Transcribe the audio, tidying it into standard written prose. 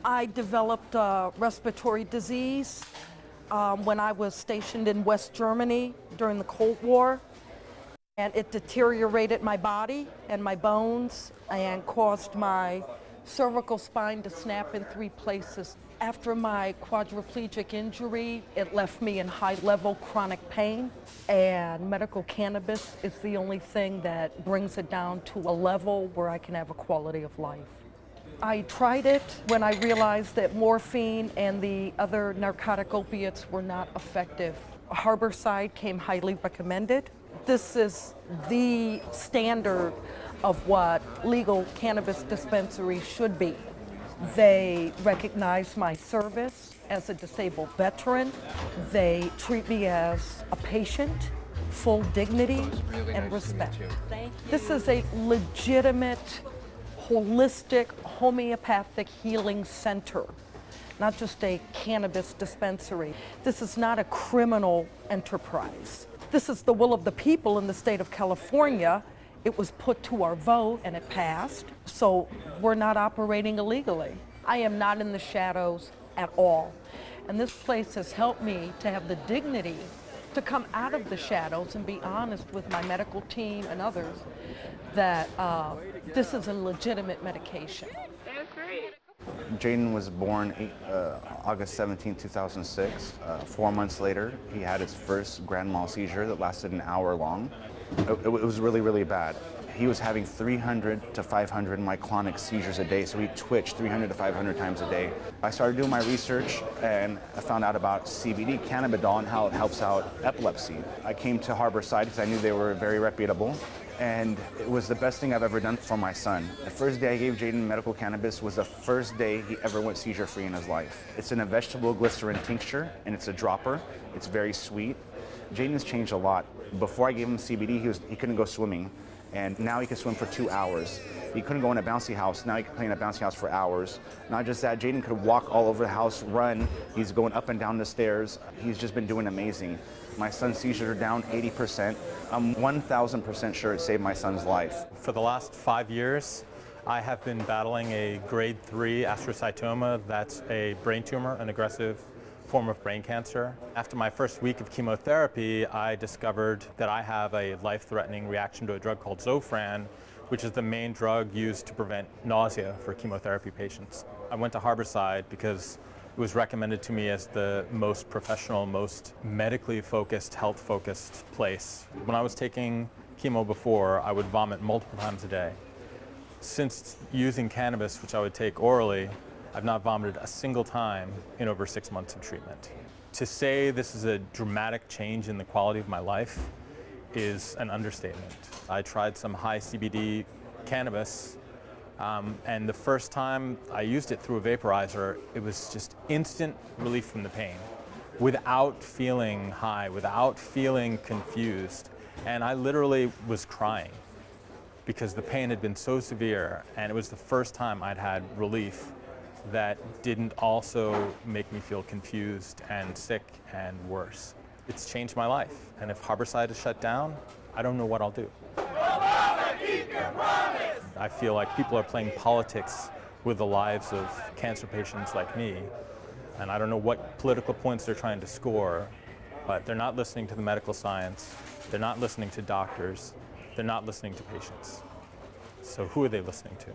I developed a respiratory disease when I was stationed in West Germany during the Cold War, and it deteriorated my body and my bones and caused my cervical spine to snap in 3 places. After my quadriplegic injury, it left me in high-level chronic pain, and medical cannabis is the only thing that brings it down to a level where I can have a quality of life. I tried it when I realized that morphine and the other narcotic opiates were not effective. Harborside came highly recommended. This is the standard of what legal cannabis dispensaries should be. They recognize my service as a disabled veteran. They treat me as a patient, full dignity and respect. This is a legitimate, holistic, homeopathic healing center, not just a cannabis dispensary. This is not a criminal enterprise. This is the will of the people in the state of California. It was put to our vote and it passed, so we're not operating illegally. I am not in the shadows at all. And this place has helped me to have the dignity to come out of the shadows and be honest with my medical team and others that this is a legitimate medication. That's great. Jaden was born August 17, 2006. 4 months later, he had his first grand mal seizure that lasted an hour long. It was really, really bad. He was having 300 to 500 myoclonic seizures a day, so he twitched 300 to 500 times a day. I started doing my research and I found out about CBD, cannabidiol, and how it helps out epilepsy. I came to Harborside because I knew they were very reputable, and it was the best thing I've ever done for my son. The first day I gave Jaden medical cannabis was the first day he ever went seizure-free in his life. It's in a vegetable glycerin tincture, and it's a dropper. It's very sweet. Jaden's changed a lot. Before I gave him CBD, he couldn't go swimming, and now he can swim for 2 hours. He couldn't go in a bouncy house. Now he can play in a bouncy house for hours. Not just that, Jaden could walk all over the house, run. He's going up and down the stairs. He's just been doing amazing. My son's seizures are down 80%. I'm 1,000% sure it saved my son's life. For the last 5 years, I have been battling a grade 3 astrocytoma. That's a brain tumor, an aggressive form of brain cancer. After my first week of chemotherapy, I discovered that I have a life-threatening reaction to a drug called Zofran, which is the main drug used to prevent nausea for chemotherapy patients. I went to Harborside because it was recommended to me as the most professional, most medically focused, health-focused place. When I was taking chemo before, I would vomit multiple times a day. Since using cannabis, which I would take orally, I've not vomited a single time in over 6 months of treatment. To say this is a dramatic change in the quality of my life is an understatement. I tried some high CBD cannabis, and the first time I used it through a vaporizer, it was just instant relief from the pain, without feeling high, without feeling confused. And I literally was crying because the pain had been so severe, and it was the first time I'd had relief that didn't also make me feel confused and sick and worse. It's changed my life, and if Harborside is shut down, I don't know what I'll do. I feel like people are playing politics with the lives of cancer patients like me, and I don't know what political points they're trying to score, but they're not listening to the medical science, they're not listening to doctors, they're not listening to patients. So who are they listening to?